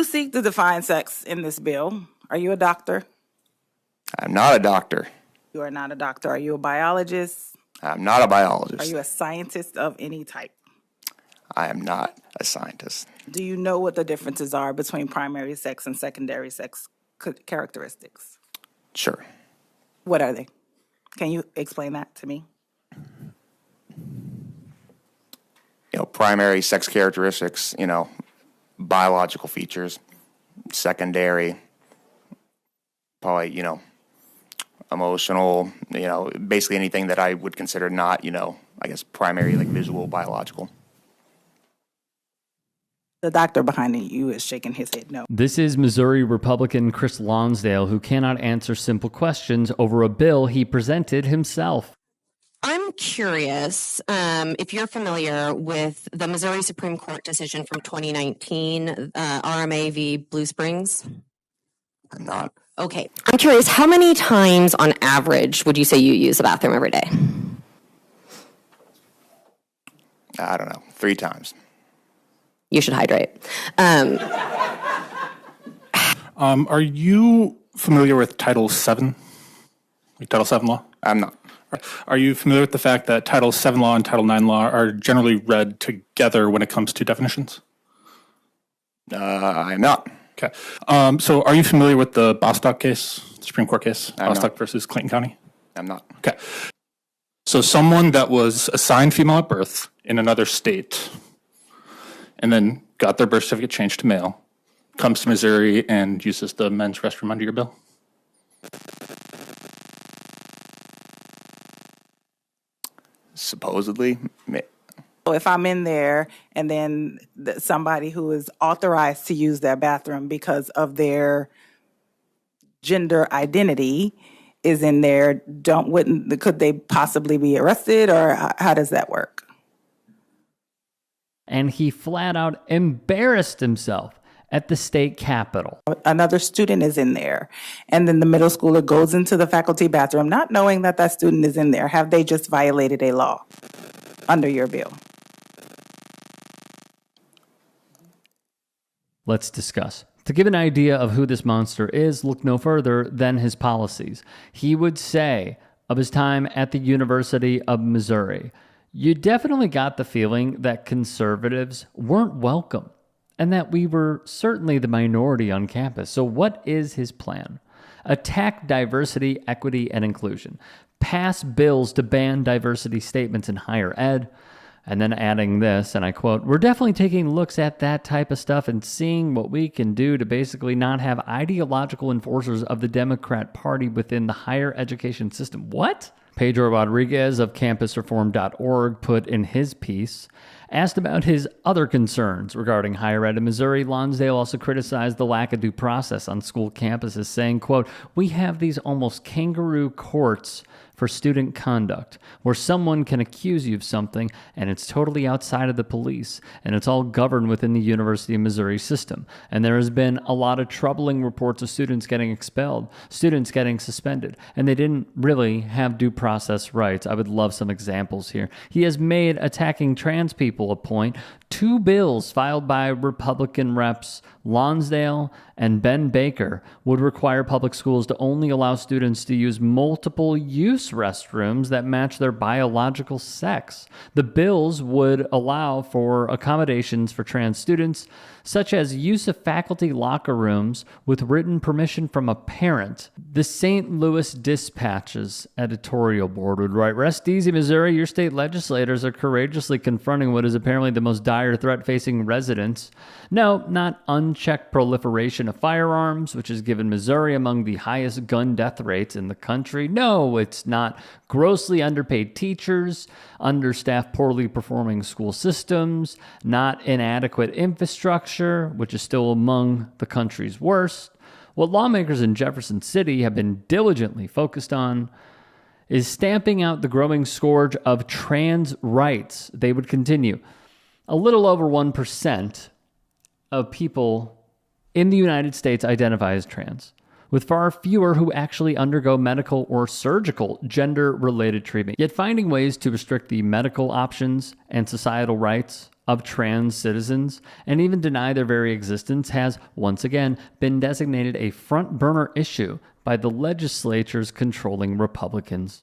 You seek to define sex in this bill. Are you a doctor? I'm not a doctor. You are not a doctor. Are you a biologist? I'm not a biologist. Are you a scientist of any type? I am not a scientist. Do you know what the differences are between primary sex and secondary sex characteristics? Sure. What are they? Can you explain that to me? Primary sex characteristics, biological features. Secondary, probably, emotional, basically anything that I would consider not, I guess primary, like visual, biological. The doctor behind you is shaking his head no. This is Missouri Republican Chris Lonsdale, who cannot answer simple questions over a bill he presented himself. I'm curious if you're familiar with the Missouri Supreme Court decision from 2019, RMA v. Blue Springs? I'm not. Okay. I'm curious, how many times on average would you say you use the bathroom every day? I don't know, 3 times. You should hydrate. Are you familiar with Title VII? Like Title VII law? I'm not. Are you familiar with the fact that Title VII law and Title IX law are generally read together when it comes to definitions? I'm not. Okay. So are you familiar with the Bostock case, Supreme Court case, Bostock versus Clayton County? I'm not. Okay. So someone that was assigned female at birth in another state and then got their birth certificate changed to male comes to Missouri and uses the men's restroom under your bill? Supposedly. So if I'm in there and then somebody who is authorized to use that bathroom because of their gender identity is in there, could they possibly be arrested, or how does that work? And he flat out embarrassed himself at the state capitol. Another student is in there, and then the middle schooler goes into the faculty bathroom not knowing that that student is in there. Have they just violated a law under your bill? Let's discuss. To give an idea of who this monster is, look no further than his policies. He would say of his time at the University of Missouri, you definitely got the feeling that conservatives weren't welcome and that we were certainly the minority on campus. So what is his plan? Attack diversity, equity, and inclusion. Pass bills to ban diversity statements in higher ed. And then adding this, and I quote, we're definitely taking looks at that type of stuff and seeing what we can do to basically not have ideological enforcers of the Democrat Party within the higher education system. What? Pedro Rodriguez of campusreform.org put in his piece, asked about his other concerns regarding higher ed in Missouri. Lonsdale also criticized the lack of due process on school campuses, saying, quote, we have these almost kangaroo courts for student conduct, where someone can accuse you of something and it's totally outside of the police, and it's all governed within the University of Missouri system. And there has been a lot of troubling reports of students getting expelled, students getting suspended, and they didn't really have due process rights. I would love some examples here. He has made attacking trans people a point. 2 bills filed by Republican reps Lonsdale and Ben Baker would require public schools to only allow students to use multiple use restrooms that match their biological sex. The bills would allow for accommodations for trans students, such as use of faculty locker rooms with written permission from a parent. The St. Louis Dispatch's editorial board would write, rest easy, Missouri, your state legislators are courageously confronting what is apparently the most dire threat facing residents. No, not unchecked proliferation of firearms, which has given Missouri among the highest gun death rates in the country. No, it's not grossly underpaid teachers, understaffed, poorly performing school systems, not inadequate infrastructure, which is still among the country's worst. What lawmakers in Jefferson City have been diligently focused on is stamping out the growing scourge of trans rights. They would continue. A little over 1% of people in the United States identify as trans, with far fewer who actually undergo medical or surgical gender-related treatment. Yet finding ways to restrict the medical options and societal rights of trans citizens and even deny their very existence has, once again, been designated a front burner issue by the legislatures controlling Republicans.